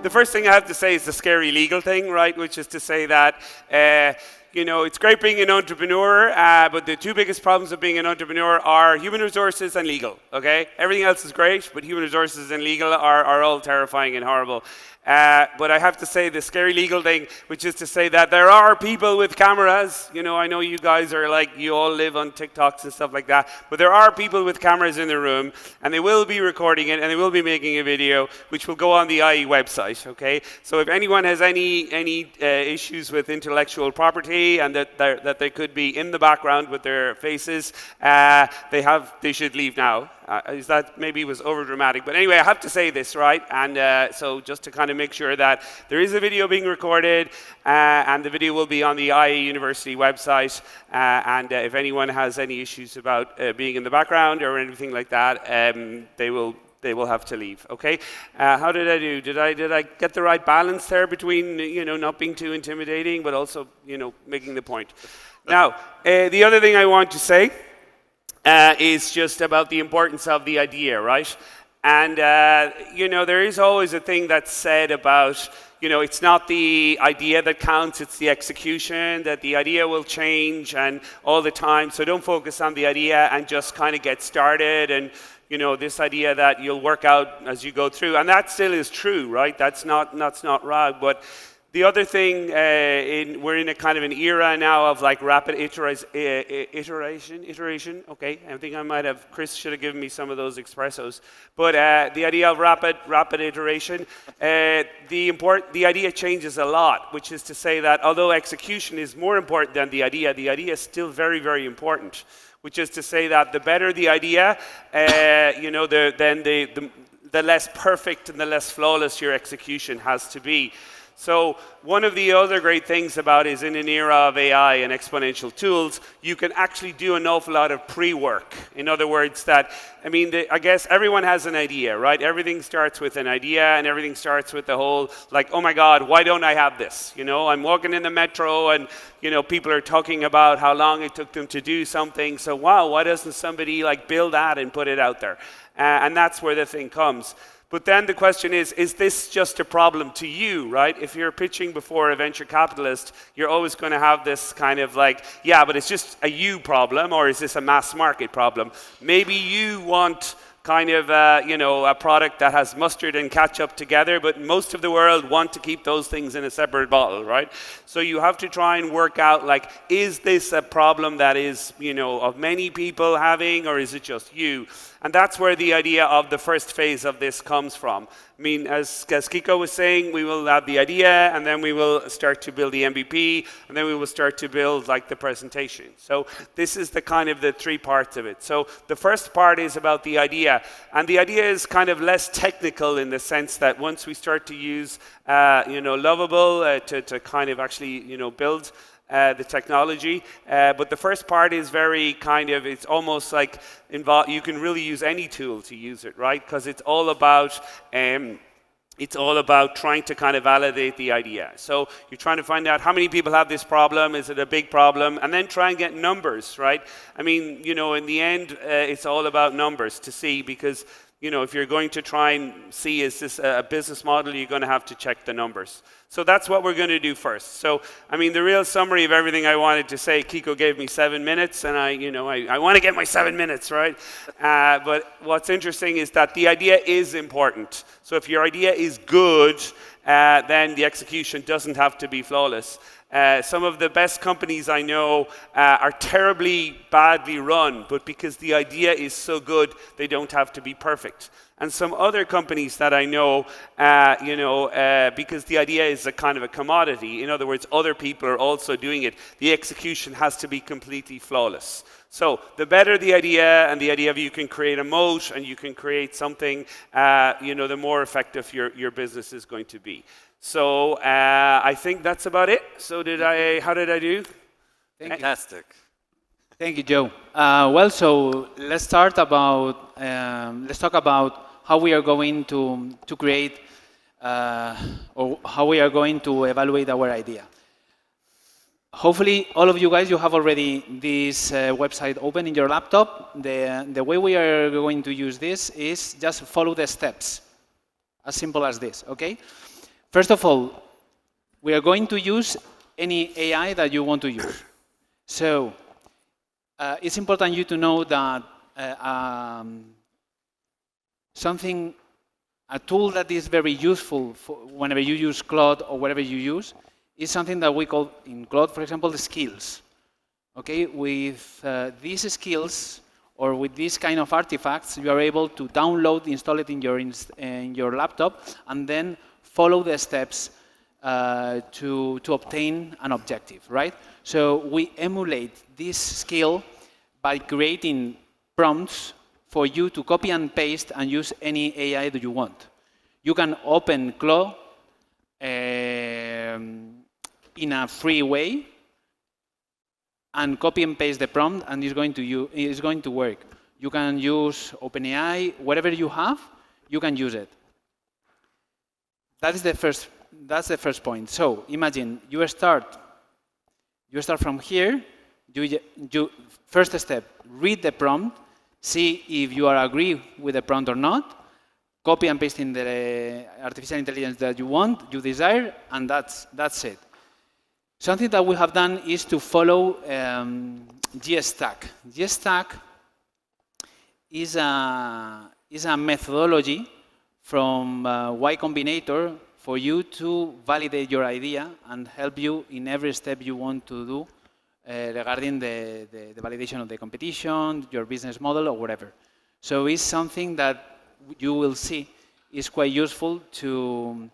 the first thing I have to say is the scary legal thing, right? Which is to say that, you know, it's great being an entrepreneur, but the two biggest problems of being an entrepreneur are human resources and legal, okay? Everything else is great, but human resources and legal are all terrifying and horrible. But I have to say the scary legal thing, which is to say that there are people with cameras. You know, I know you guys are like, you all live on TikToks and stuff like that, but there are people with cameras in the room, and they will be recording it, and they will be making a video, which will go on the IE website, okay? So if anyone has any issues with intellectual property, and that they could be in the background with their faces, they should leave now. Is that maybe was over dramatic, but anyway, I have to say this, right? And so just to kind of make sure that there is a video being recorded, and the video will be on the IE University website. And if anyone has any issues about being in the background or anything like that, they will have to leave. Okay? How did I do? Did I get the right balance there between, you know, not being too intimidating, but also, you know, making the point? Now, the other thing I want to say is just about the importance of the idea, right? And, you know, there is always a thing that's said about, you know, it's not the idea that counts, it's the execution, that the idea will change and all the time. So don't focus on the idea and just kind of get started. And, you know, this idea that you'll work out as you go through. And that still is true, right? That's not wrong. But the other thing, we're in a kind of an era now of like rapid iteration. Okay, I think I might have, Chris should have given me some of those espressos. But the idea of rapid iteration, the idea changes a lot, which is to say that although execution is more important than the idea is still very, very important. Which is to say that the better the idea, you know, then the less perfect and the less flawless your execution has to be. So one of the other great things about is in an era of AI and exponential tools, you can actually do an awful lot of pre-work. In other words, I guess everyone has an idea, right? Everything starts with an idea, and everything starts with the whole, like, oh my God, why don't I have this? You know, I'm walking in the metro, and, you know, people are talking about how long it took them to do something. So, wow, why doesn't somebody, like, build that and put it out there? And that's where the thing comes. But then the question is this just a problem to you, right? If you're pitching before a venture capitalist, you're always going to have this kind of like, yeah, but it's just a you problem, or is this a mass market problem? Maybe you want kind of, you know, a product that has mustard and ketchup together, but most of the world want to keep those things in a separate bottle, right? So you have to try and work out, like, is this a problem that is, you know, of many people having, or is it just you? And that's where the idea of the first phase of this comes from. I mean, as Kiko was saying, we will have the idea, and then we will start to build the MVP, and then we will start to build like the presentation. So this is the kind of the three parts of it. So the first part is about the idea, and the idea is kind of less technical in the sense that once we start to use, you know, Lovable to kind of actually, you know, build the technology, but the first part is very kind of, it's almost like you can really use any tool to use it, right? Because it's all about trying to kind of validate the idea. So you're trying to find out how many people have this problem, is it a big problem, and then try and get numbers, right? I mean, you know, in the end, it's all about numbers to see, because, you know, if you're going to try and see is this a business model, you're going to have to check the numbers. So that's what we're going to do first. So, I mean, the real summary of everything I wanted to say, Kiko gave me 7 minutes, and I want to get my 7 minutes, right? But what's interesting is that the idea is important. So if your idea is good, then the execution doesn't have to be flawless. Some of the best companies I know are terribly badly run, but because the idea is so good, they don't have to be perfect. And some other companies that I know, because the idea is a kind of a commodity, in other words, other people are also doing it, the execution has to be completely flawless. So the better the idea, and the idea of you can create a moat and you can create something, the more effective your business is going to be. So I think that's about it. So how did I do? Fantastic. Thank you, Joe. Well, so let's talk about how we are going to create or how we are going to evaluate our idea. Hopefully, all of you guys, you have already this website open in your laptop. The way we are going to use this is just follow the steps, as simple as this, okay? First of all, we are going to use any AI that you want to use. So it's important you to know that a tool that is very useful for whenever you use Claude or whatever you use is something that we call in Claude, for example, the skills. Okay, with these skills or with these kind of artifacts, you are able to download, install it in your laptop, and then follow the steps to obtain an objective, right? So we emulate this skill by creating prompts for you to copy and paste and use any AI that you want. You can open Claude in a free way and copy and paste the prompt, and it's going to work. You can use OpenAI, whatever you have, you can use it. That's the first point. So imagine you start from here. First step, read the prompt, see if you agree with the prompt or not, copy and paste in the artificial intelligence that you desire, and that's it. Something that we have done is to follow GStack. GStack is a methodology from Y Combinator for you to validate your idea and help you in every step you want to do regarding the validation of the competition, your business model, or whatever. So it's something that you will see is quite useful to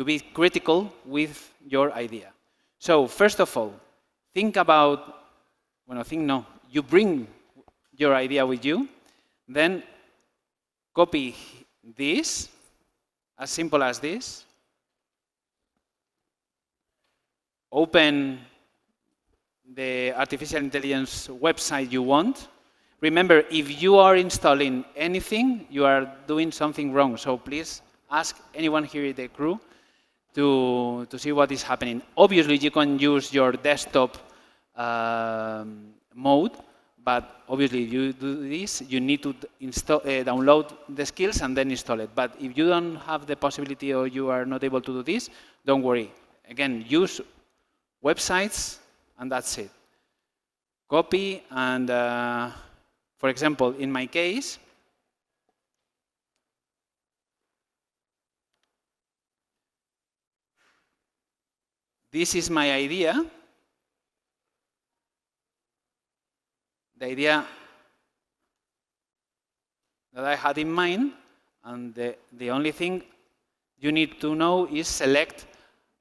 be critical with your idea. So first of all, you bring your idea with you, then copy this, as simple as this, open the artificial intelligence website you want. Remember, if you are installing anything, you are doing something wrong. So please ask anyone here in the crew to see what is happening. Obviously, you can use your desktop mode, but obviously, if you do this, you need to download the skills and then install it. But if you don't have the possibility or you are not able to do this, don't worry. Again, use websites, and that's it. Copy, and for example, in my case, this is my idea. The idea that I had in mind, and the only thing you need to know is select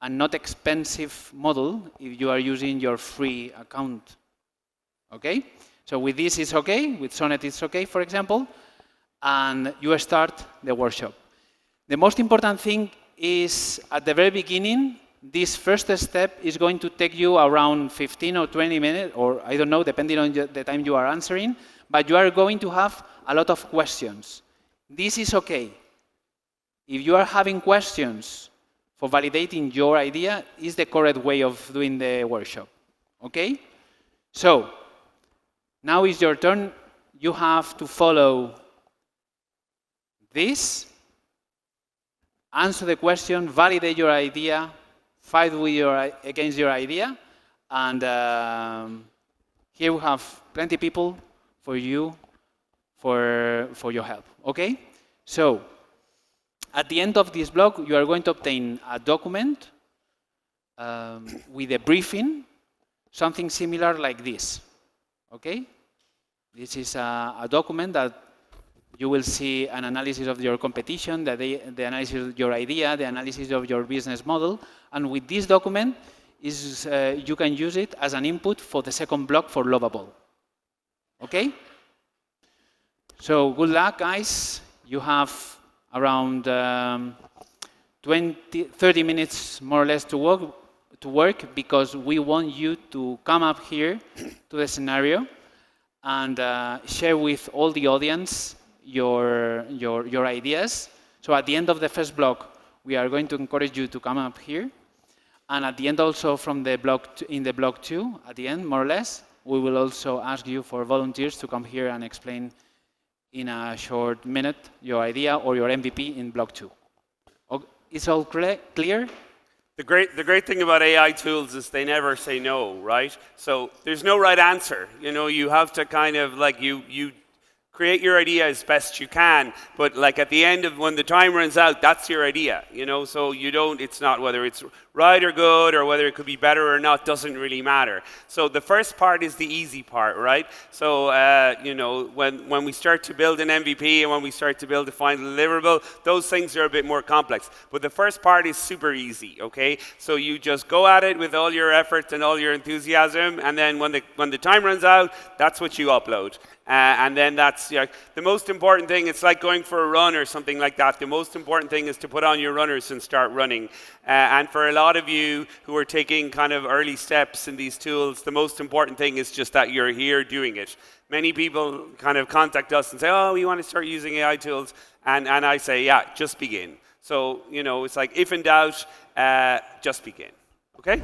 a not expensive model if you are using your free account. Okay? So with this it's okay, with Sonnet it's okay, for example, and you start the workshop. The most important thing is at the very beginning, this first step is going to take you around 15 or 20 minutes, or I don't know, depending on the time you are answering, but you are going to have a lot of questions. This is okay. If you are having questions for validating your idea, is the correct way of doing the workshop. Okay? So, now is your turn. You have to follow this, answer the question, validate your idea, fight against your idea, and here we have plenty of people for you, for your help. Okay? So, at the end of this blog, you are going to obtain a document with a briefing, something similar like this. Okay? This is a document that you will see an analysis of your competition, the analysis of your idea, the analysis of your business model, and with this document, you can use it as an input for the second blog for Lovable. Okay? So good luck, guys. You have around 30 minutes more or less to work because we want you to come up here to the scenario and share with all the audience your ideas. So at the end of the first block, we are going to encourage you to come up here. And at the end also from the block, in the block 2, at the end, more or less, we will also ask you for volunteers to come here and explain in a short minute your idea or your MVP in block 2. Is all clear? The great thing about AI tools is they never say no, right? So there's no right answer. You know, you have to kind of like you create your idea as best you can, but like at the end of when the time runs out, that's your idea, you know, so you don't, it's not whether it's right or good or whether it could be better or not, doesn't really matter. So the first part is the easy part, right? So, you know, when we start to build an MVP and when we start to build a final deliverable, those things are a bit more complex. But the first part is super easy, okay? So you just go at it with all your effort and all your enthusiasm, and then when the time runs out, that's what you upload. And then that's the most important thing. It's like going for a run or something like that. The most important thing is to put on your runners and start running. And for a lot of you who are taking kind of early steps in these tools, the most important thing is just that you're here doing it. Many people kind of contact us and say, oh, we want to start using AI tools. And I say, yeah, just begin. So, you know, it's like if in doubt, just begin. Okay?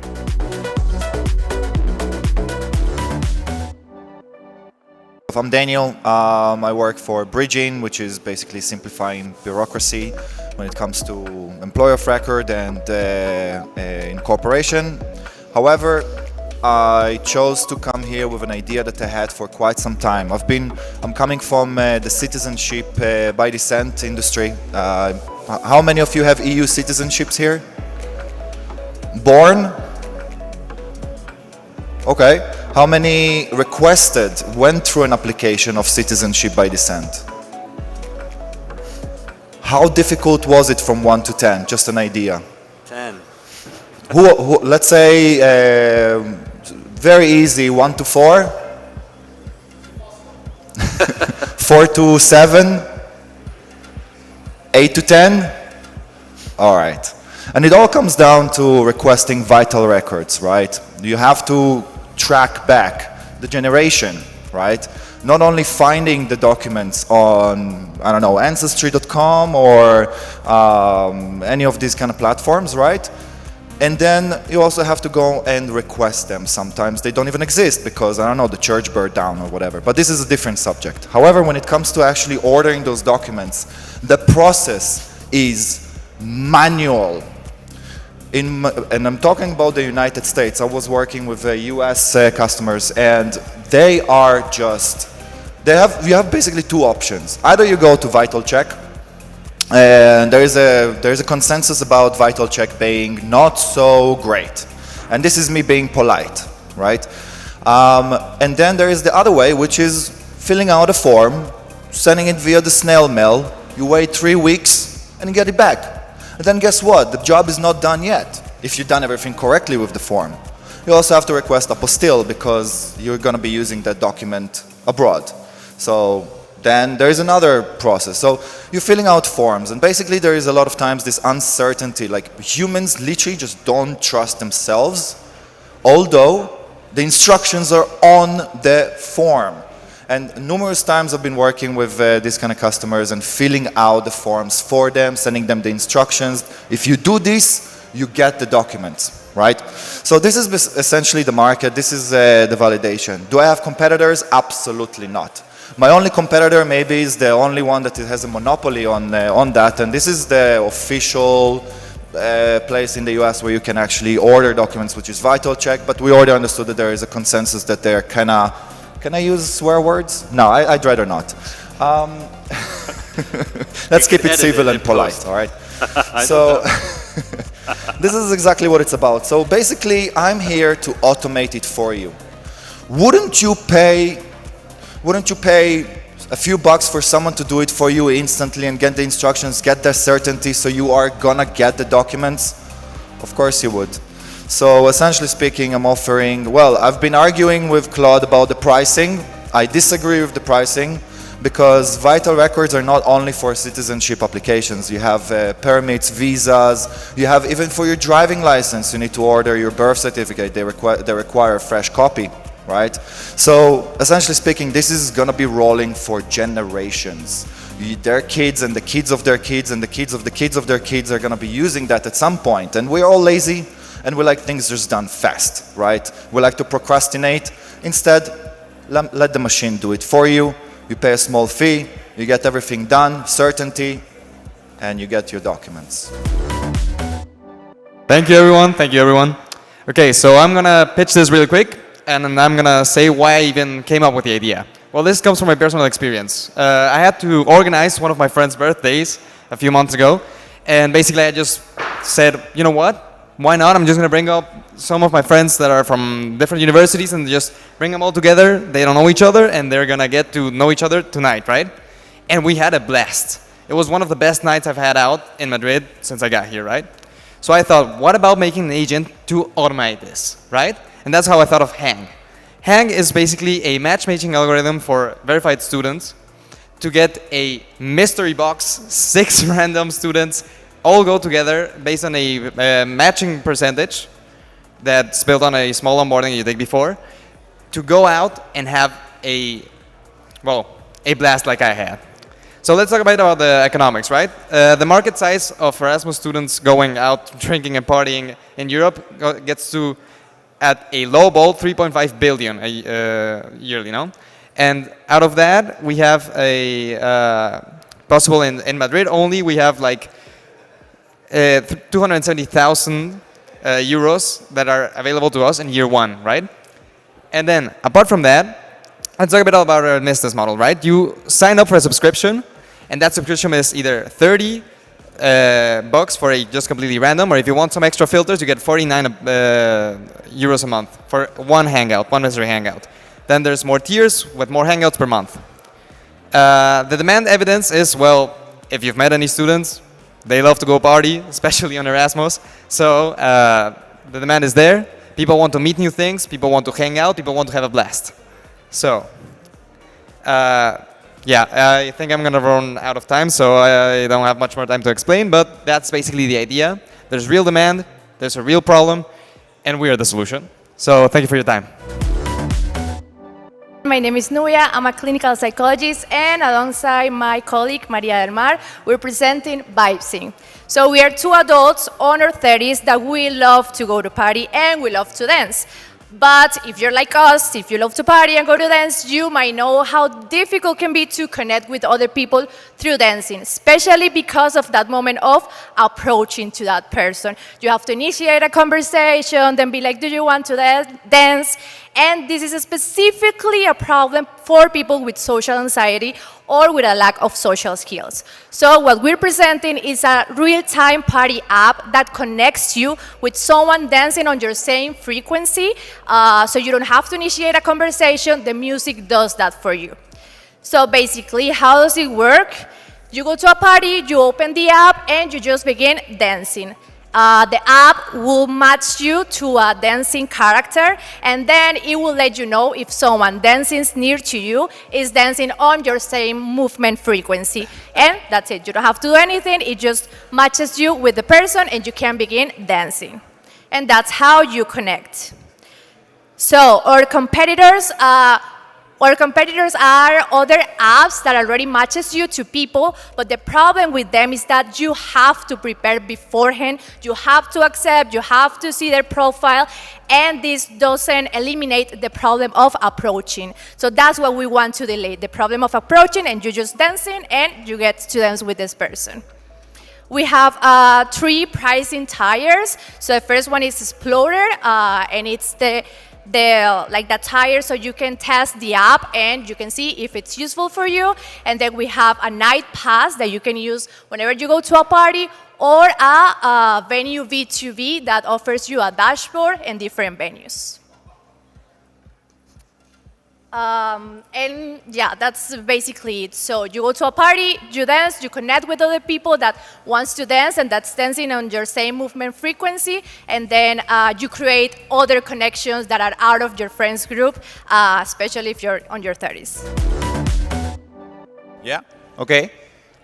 I'm Daniel. I work for Bridging, which is basically simplifying bureaucracy when it comes to employer of record and incorporation. However, I chose to come here with an idea that I had for quite some time. I'm coming from the citizenship by descent industry. How many of you have EU citizenships here? Born? Okay. How many requested, went through an application of citizenship by descent? How difficult was it from 1 to 10? Just an idea. 10. Who let's say, very easy, 1 to 4? 4 to 7? 8 to 10? All right. And it all comes down to requesting vital records, right? You have to track back the generation, right? Not only finding the documents on, I don't know, Ancestry.com or any of these kind of platforms, right? And then you also have to go and request them. Sometimes they don't even exist because, I don't know, the church burned down or whatever. But this is a different subject. However, when it comes to actually ordering those documents, the process is manual. And I'm talking about the United States. I was working with US customers, and they are just, you have basically two options. Either you go to Vital Check, and there is a consensus about Vital Check being not so great. And this is me being polite, right? And then there is the other way, which is filling out a form, sending it via the snail mail, you wait 3 weeks, and you get it back. And then guess what? The job is not done yet, if you've done everything correctly with the form. You also have to request apostille because you're going to be using that document abroad. So then there is another process. So you're filling out forms, and basically there is a lot of times this uncertainty, like humans literally just don't trust themselves, although the instructions are on the form. And numerous times I've been working with these kind of customers and filling out the forms for them, sending them the instructions. If you do this, you get the documents, right? So this is essentially the market. This is the validation. Do I have competitors? Absolutely not. My only competitor maybe is the only one that has a monopoly on that, and this is the official place in the US where you can actually order documents, which is Vital Check, but we already understood that there is a consensus that they're kind of, can I use swear words? No, I'd rather not. Let's keep it civil and polite, all right? So this is exactly what it's about. So basically, I'm here to automate it for you. Wouldn't you pay a few bucks for someone to do it for you instantly and get the instructions, get the certainty so you are gonna get the documents? Of course you would. So essentially speaking, I'm offering, well, I've been arguing with Claude about the pricing. I disagree with the pricing because vital records are not only for citizenship applications. You have permits, visas, you have even for your driving license, you need to order your birth certificate. They require a fresh copy, right? So essentially speaking, this is gonna be rolling for generations. Their kids and the kids of their kids and the kids of the kids of their kids are gonna be using that at some point. And we're all lazy and we like things just done fast, right? We like to procrastinate. Instead, let the machine do it for you. You pay a small fee, you get everything done, certainty, and you get your documents. Thank you, everyone. Thank you, everyone. Okay, so I'm gonna pitch this really quick, and then I'm gonna say why I even came up with the idea. Well, this comes from my personal experience. I had to organize one of my friend's birthdays a few months ago, and basically I just said, you know what? Why not? I'm just gonna bring up some of my friends that are from different universities and just bring them all together. They don't know each other, and they're gonna get to know each other tonight, right? And we had a blast. It was one of the best nights I've had out in Madrid since I got here, right? So I thought, what about making an agent to automate this, right? And that's how I thought of Hang. Hang is basically a matchmaking algorithm for verified students to get a mystery box, 6 random students all go together based on a matching percentage that's built on a small onboarding you did before to go out and have a blast like I had. So let's talk a bit about the economics, right? The market size of Erasmus students going out drinking and partying in Europe gets to, at a low ball, 3.5 billion yearly, no? And out of that, we have a possible in Madrid only, we have like 270,000 euros that are available to us in year 1, right? And then, apart from that, let's talk a bit about our business model, right? You sign up for a subscription, and that subscription is either 30 bucks for a just completely random, or if you want some extra filters, you get 49 euros a month for one hangout, one mystery hangout. Then there's more tiers with more hangouts per month. The demand evidence is, well, if you've met any students, they love to go party, especially on Erasmus. So the demand is there. People want to meet new things. People want to hang out. People want to have a blast. So, yeah, I think I'm going to run out of time, so I don't have much more time to explain, but that's basically the idea. There's real demand, there's a real problem, and we are the solution. So thank you for your time. My name is Nuria, I'm a clinical psychologist, and alongside my colleague Maria del Mar, we're presenting Vibesing. So we are 2 adults on our 30s that we love to go to party and we love to dance. But if you're like us, if you love to party and go to dance, you might know how difficult it can be to connect with other people through dancing, especially because of that moment of approaching to that person. You have to initiate a conversation, then be like, do you want to dance? And this is specifically a problem for people with social anxiety or with a lack of social skills. So what we're presenting is a real-time party app that connects you with someone dancing on your same frequency, so you don't have to initiate a conversation, the music does that for you. So basically, how does it work? You go to a party, you open the app, and you just begin dancing. The app will match you to a dancing character, and then it will let you know if someone dancing near to you is dancing on your same movement frequency. And that's it. You don't have to do anything. It just matches you with the person, and you can begin dancing. And that's how you connect. So our competitors are other apps that already matches you to people, but the problem with them is that you have to prepare beforehand, you have to accept, you have to see their profile, and this doesn't eliminate the problem of approaching. So that's what we want to delete, the problem of approaching, and you're just dancing, and you get to dance with this person. We have 3 pricing tiers. So the first one is Explorer, and it's the tire, so you can test the app and you can see if it's useful for you. And then we have a night pass that you can use whenever you go to a party, or a venue V2V that offers you a dashboard and different venues. And yeah, that's basically it. So you go to a party, you dance, you connect with other people that wants to dance and that's dancing on your same movement frequency, and then you create other connections that are out of your friends group, especially if you're on your 30s. Yeah, okay.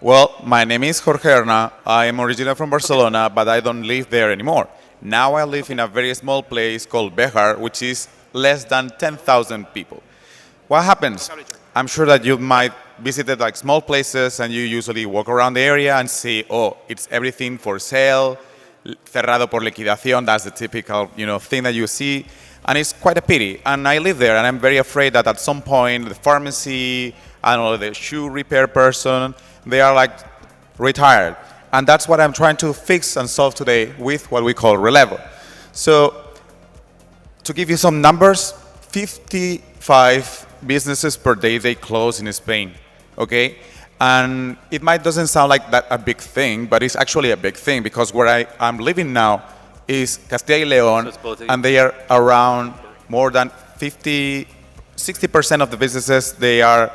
Well, my name is Jorge Herna. I am originally from Barcelona, but I don't live there anymore. Now I live in a very small place called Béjar, which is less than 10,000 people. What happens? I'm sure that you might visit like small places and you usually walk around the area and see, oh, it's everything for sale, cerrado por liquidación. That's the typical, thing that you see, and it's quite a pity. And I live there, and I'm very afraid that at some point the pharmacy, I don't know, the shoe repair person, they are like retired, And that's what I'm trying to fix and solve today with what we call Relevo. So to give you some numbers, 55 businesses per day they close in Spain, okay? And it might doesn't sound like that a big thing, but it's actually a big thing because where I'm living now is Castilla y León, and they are around more than 60% of the businesses, they are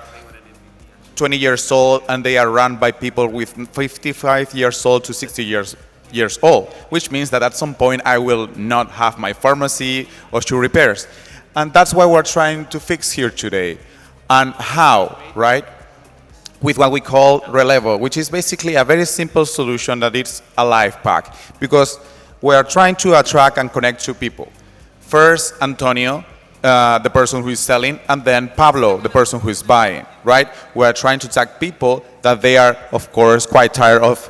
20 years old, and they are run by people with 55 years old to 60 years old, which means that at some point I will not have my pharmacy or shoe repairs. And that's what we're trying to fix here today. And how, right? With what we call Relevo, which is basically a very simple solution that is a life pack, because we are trying to attract and connect two people. First, Antonio, the person who is selling, and then Pablo, the person who is buying, right? We are trying to tag people that they are, of course, quite tired of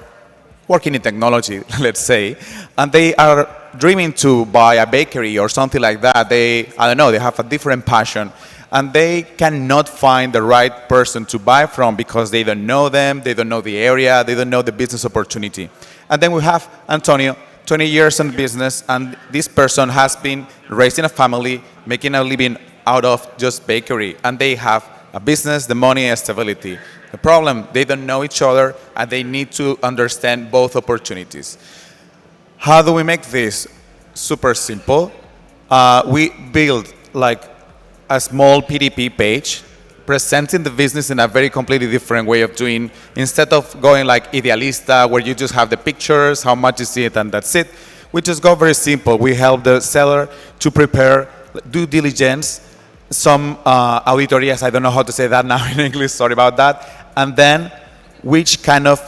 working in technology, let's say, and they are dreaming to buy a bakery or something like that. They have a different passion, and they cannot find the right person to buy from because they don't know them, they don't know the area, they don't know the business opportunity. And then we have Antonio, 20 years in business, and this person has been raising a family, making a living out of just bakery, and they have a business, the money, and stability. The problem, they don't know each other, and they need to understand both opportunities. How do we make this? Super simple. We build like a small PDP page, presenting the business in a very completely different way of doing. Instead of going like Idealista, where you just have the pictures, how much is it, and that's it, we just go very simple. We help the seller to prepare due diligence, some auditorías, I don't know how to say that now in English, sorry about that, and then which kind of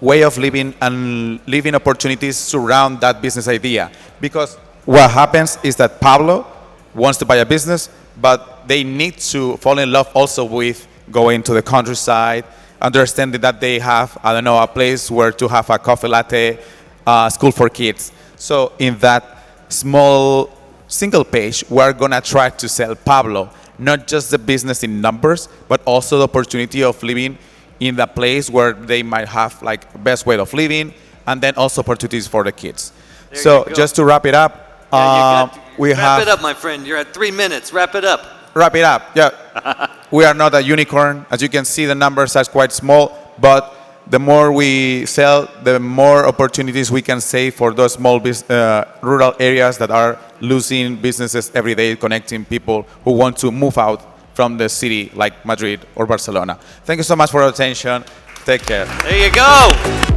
way of living and living opportunities surround that business idea. Because what happens is that Pablo wants to buy a business, but they need to fall in love also with going to the countryside, understanding that they have, a place where to have a coffee latte, school for kids. So in that small single page, we're gonna try to sell Pablo, not just the business in numbers, but also the opportunity of living in the place where they might have like best way of living, and then also opportunities for the kids. So just to wrap it up, wrap it up, my friend. You're at 3 minutes. Wrap it up. Wrap it up, yeah. We are not a unicorn. As you can see, the numbers are quite small, but the more we sell, the more opportunities we can save for those small rural areas that are losing businesses every day, connecting people who want to move out from the city like Madrid or Barcelona. Thank you so much for your attention. Take care. There you go.